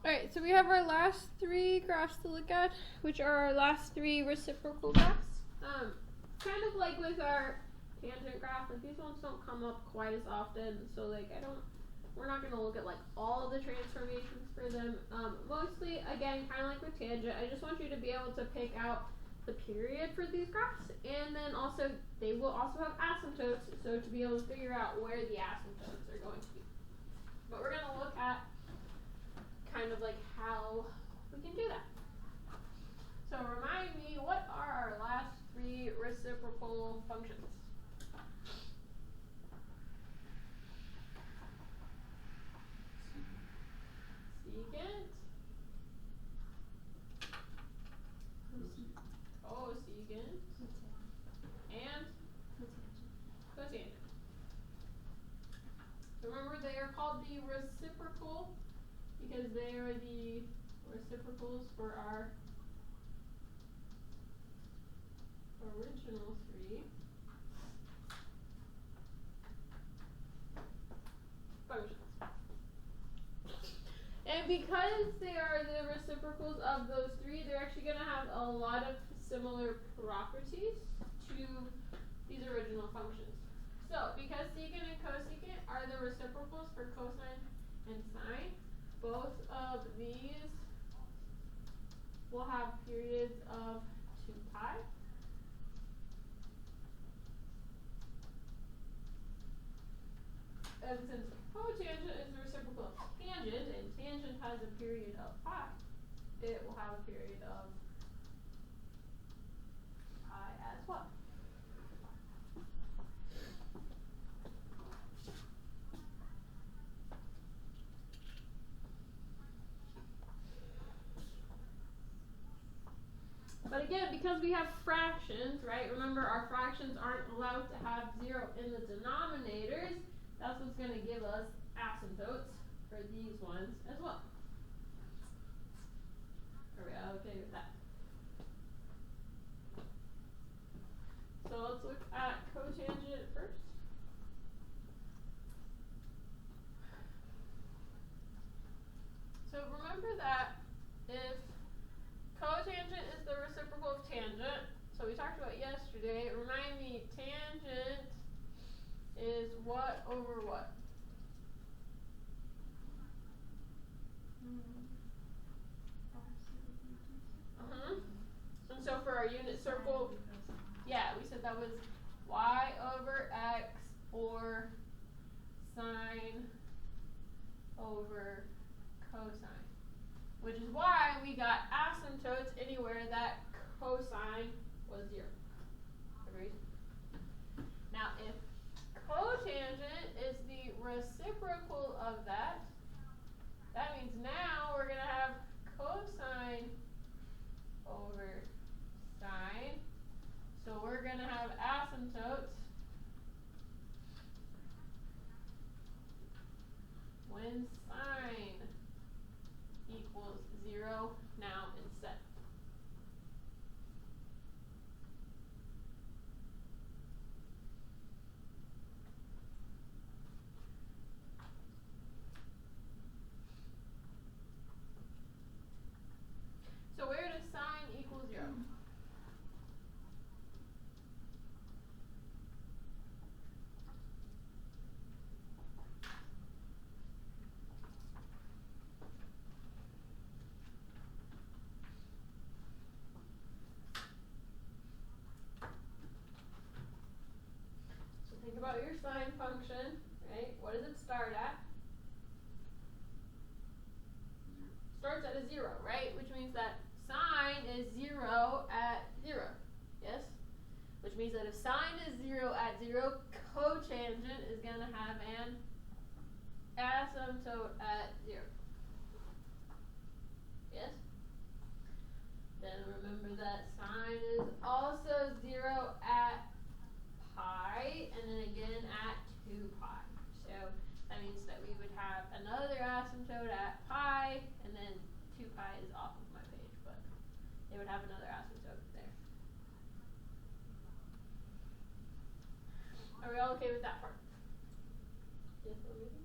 Alright, so we have our last three graphs to look at, which are our last three reciprocal graphs. Kind of like with our tangent graph, like these ones don't come up quite as often, so like we're not going to look at like all of the transformations for them. Mostly, again, kind of like with tangent, I just want you to be able to pick out the period for these graphs, and then also they will also have asymptotes, so to be able to figure out where the asymptotes are going to be. But we're going to look at kind of like how we can do that. So remind me, what are our last three reciprocal functions? Secant, cosecant, and cotangent. So remember, they are called the reciprocal because they are the reciprocals for our original three functions. And because they are the reciprocals of those three, they're actually going to have a lot of similar properties to these original functions. So because secant and cosecant are the reciprocals for cosine and sine, both of these will have periods of 2 pi. And since cotangent is the reciprocal of tangent, and tangent has a period of pi, it will have a period of pi as well. But again, because we have fractions, right? Remember, our fractions aren't allowed to have 0 in the denominators. That's what's going to give us asymptotes for these ones as well. Are we okay with that? So let's look at cotangent first. So remember that if cotangent is the reciprocal of tangent, so we talked about yesterday, remind me, tangent is what over what? And so for our unit circle, yeah, we said that was y over x or sine over cosine, which is why we got asymptotes anywhere that cosine was 0. Agreed? Now, if cotangent is the reciprocal of that, that means now we're going to have cosine over sine. So we're going to have asymptotes when sine equals 0 now instead. So where does sine equal 0? So think about your sine function, right? What does it start at? Starts at a 0, right? Which means that sine is 0 at 0. Yes? Which means that if sine is 0 at 0, cotangent is going to have an asymptote at 0. Yes? Then remember that sine is also 0 at pi, and then again at 2 pi. So that means that we would have another asymptote at pi, and then 2 pi is off of my page, but they would have another asymptote there. Are we all okay with that part? Yes or maybe?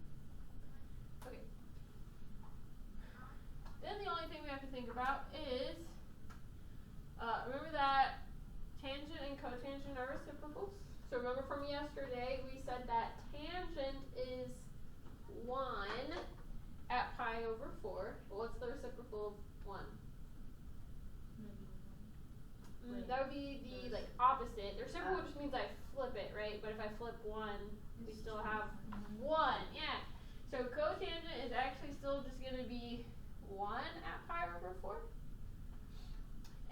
Okay. think about is, remember that tangent and cotangent are reciprocals? So remember from yesterday, we said that tangent is 1 at pi over 4. Well, what's the reciprocal of 1? That would be the like opposite. The reciprocal just means I flip it, right? But if I flip 1, we still have 1. Yeah. So cotangent is actually still just going to be 1 at pi over 4.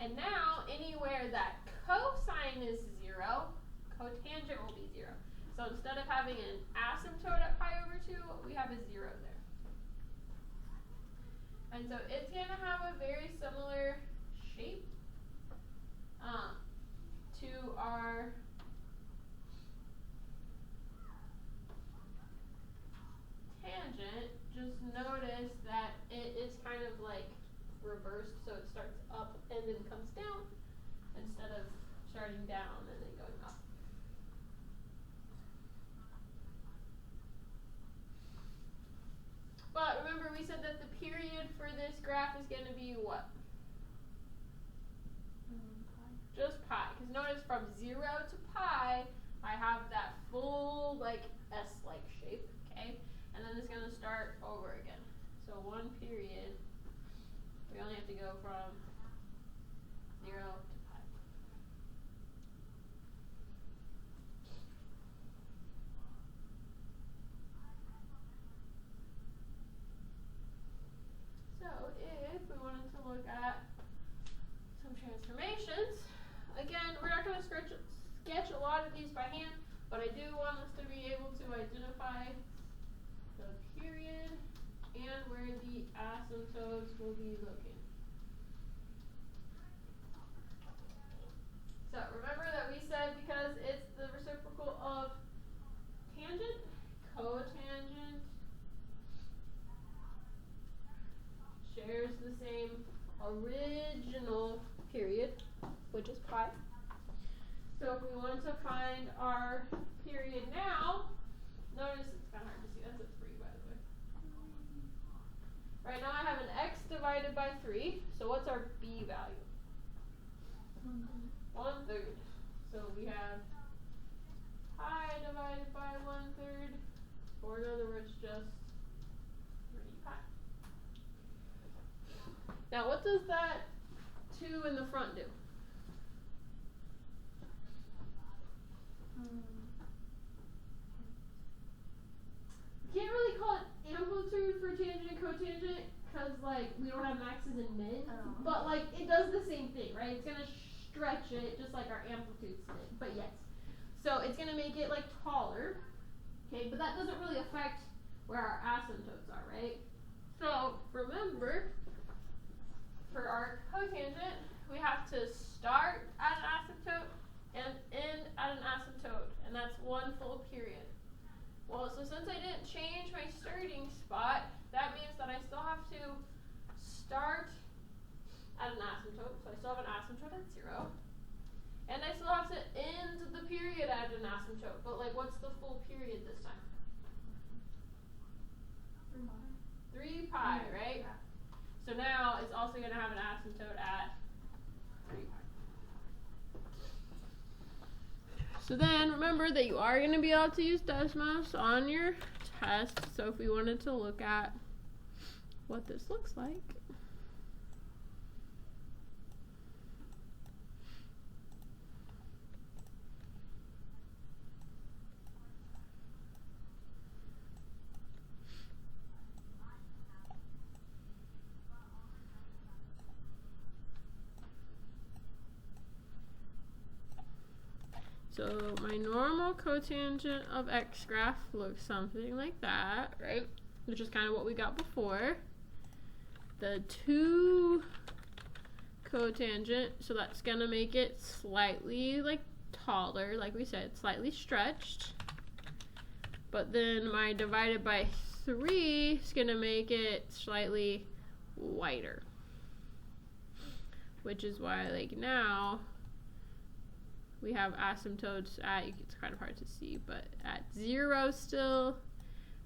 And now, anywhere that cosine is 0, cotangent will be 0. So instead of having an asymptote at pi over 2, we have a 0 there. And so it's going to have a very similar shape to our tangent. Just notice that it is kind of like reversed, so it starts up and then comes down instead of starting down and then going up. But remember, we said that the period for this graph is going to be what? Just pi. Because notice from 0 to pi, I have that full like S-like shape, okay? And then it's going to start over again. So one period, we only have to go from 0 to pi. So if we wanted to look at some transformations, again, we're not going to sketch a lot of these by hand, but I do want us to be able to identify the period and where the asymptotes will be located. So remember that we said because it's the reciprocal of tangent, cotangent shares the same original period, which is pi. So if we want to find our period now, notice it's kind of hard to see. That's a 3, by the way. Right now I have an x divided by 3. So what's our b value? 1/3. So we have pi divided by 1/3, or in other words, just 3 pi. Now what does that 2 in the front do? You can't really call it amplitude for tangent and cotangent because like we don't have maxes and mins, but like it does the same thing, right? It's gonna stretch it just like our amplitudes did, but yes. So it's gonna make it like taller, okay? But that doesn't really affect where our asymptotes are, right? So remember, for our cotangent, we have to start at an asymptote and end at an asymptote, and that's one full period. Well, so since I didn't change my starting spot, that means that I still have to start at an asymptote, so I still have an asymptote at 0, and I still have to end the period at an asymptote, but like what's the full period this time? 3 pi, right? Yeah. So now it's also going to have an asymptote at 3 pi. So then remember that you are going to be able to use Desmos on your test. So if we wanted to look at what this looks like. So my normal cotangent of x graph looks something like that, right? Which is kind of what we got before. The 2 cotangent, so that's going to make it slightly like taller, like we said, slightly stretched. But then my divided by 3 is going to make it slightly wider. Which is why like now we have asymptotes at, it's kind of hard to see, but at 0 still,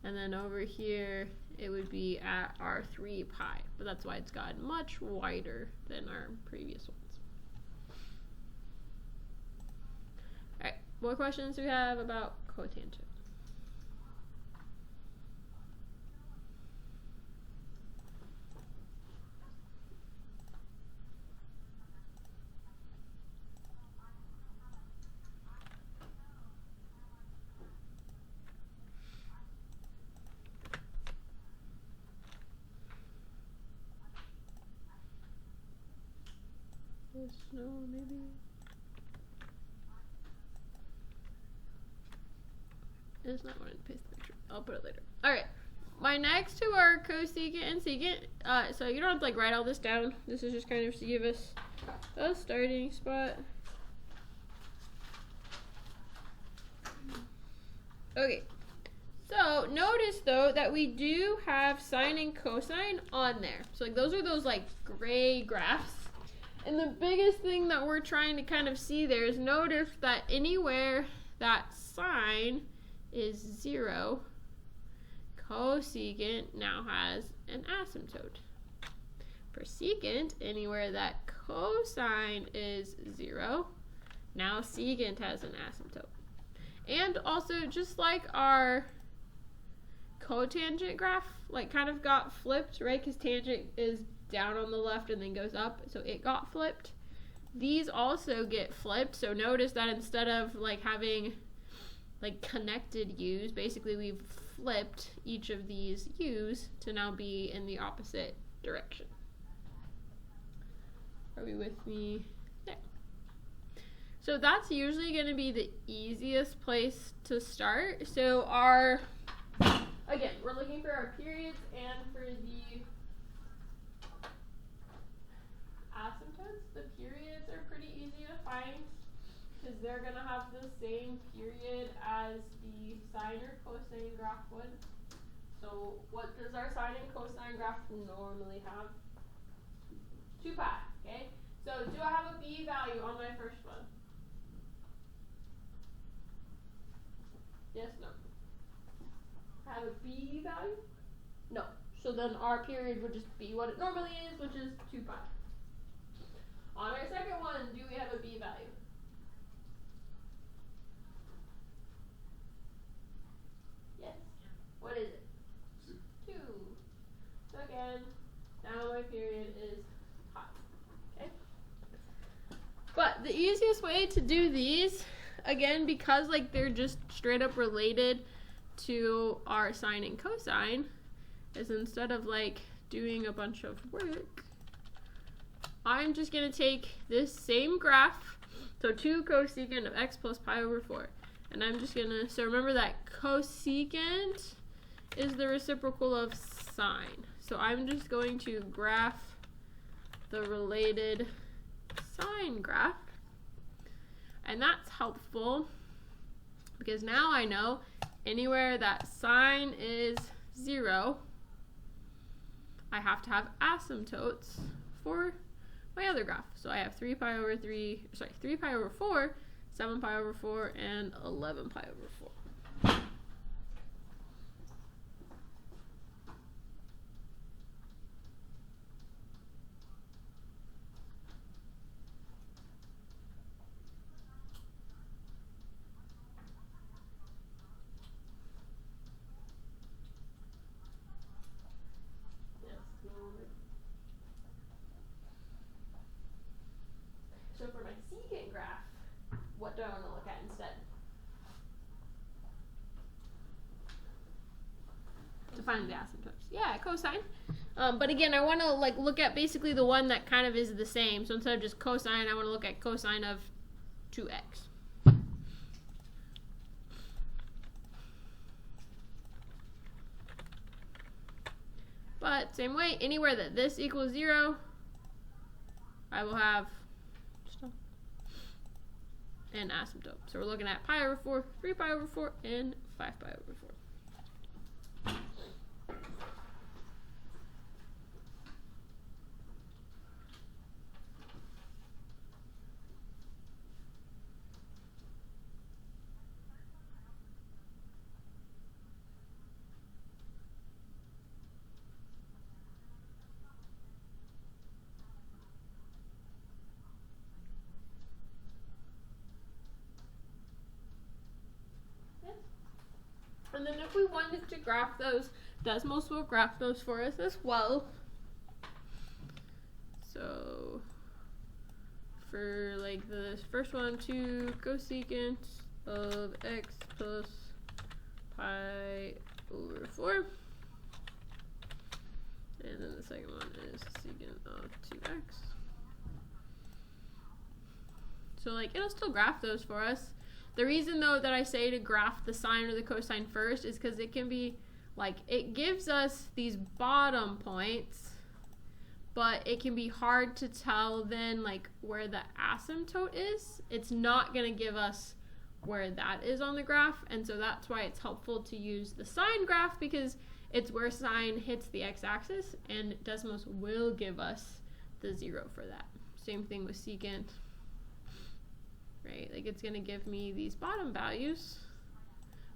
and then over here it would be at our 3 pi. But that's why it's gotten much wider than our previous ones. Alright, what questions do we have about cotangent? No, maybe. It's not wanting to paste the picture. I'll put it later. Alright. My next two are cosecant and secant. So you don't have to like write all this down. This is just kind of to give us a starting spot. Okay. So notice though that we do have sine and cosine on there. So like those are those like gray graphs. And the biggest thing that we're trying to kind of see there is notice that anywhere that sine is 0, cosecant now has an asymptote. For secant, anywhere that cosine is 0, now secant has an asymptote. And also, just like our cotangent graph, like kind of got flipped, right? Because tangent is down on the left and then goes up, so it got flipped. These also get flipped, so notice that instead of like having like connected u's, basically we've flipped each of these u's to now be in the opposite direction. Are we with me there? So that's usually going to be the easiest place to start. So again, we're looking for our periods and for the asymptotes. The periods are pretty easy to find because they're going to have the same period as the sine or cosine graph would. So what does our sine and cosine graph normally have? 2 pi, okay? So do I have a b value on my first one? Yes, no? I have a b value? No. So then our period would just be what it normally is, which is 2 pi. On our second one, do we have a b value? Yes. What is it? 2. So again, now my period is pi. Okay? But the easiest way to do these, again, because like they're just straight up related to our sine and cosine, is instead of like doing a bunch of work, I'm just going to take this same graph, so 2 cosecant of x plus pi over 4. And I'm just going to, so remember that cosecant is the reciprocal of sine. So I'm just going to graph the related sine graph. And that's helpful because now I know anywhere that sine is 0, I have to have asymptotes for my other graph. So I have 3 pi over 4, 7 pi over 4, and 11 pi over 4. So for my secant graph, what do I want to look at instead? To find the asymptotes. Yeah, cosine. But again, I want to like look at basically the one that kind of is the same. So instead of just cosine, I want to look at cosine of 2x. But same way, anywhere that this equals 0, I will have an asymptote. So we're looking at pi over 4, 3 pi over 4, and 5 pi over 4. And then if we wanted to graph those, Desmos will graph those for us as well. So for like this first one, 2 cosecant of x plus pi over 4. And then the second one is secant of 2x. So like it'll still graph those for us. The reason though that I say to graph the sine or the cosine first is because it can be like, it gives us these bottom points, but it can be hard to tell then like where the asymptote is. It's not going to give us where that is on the graph, and so that's why it's helpful to use the sine graph, because it's where sine hits the x-axis, and Desmos will give us the 0 for that. Same thing with secant. Right, like it's going to give me these bottom values,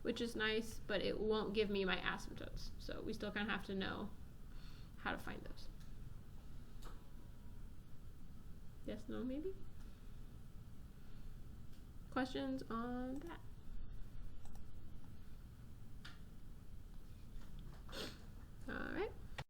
which is nice, but it won't give me my asymptotes. So we still kind of have to know how to find those. Yes, no, maybe? Questions on that?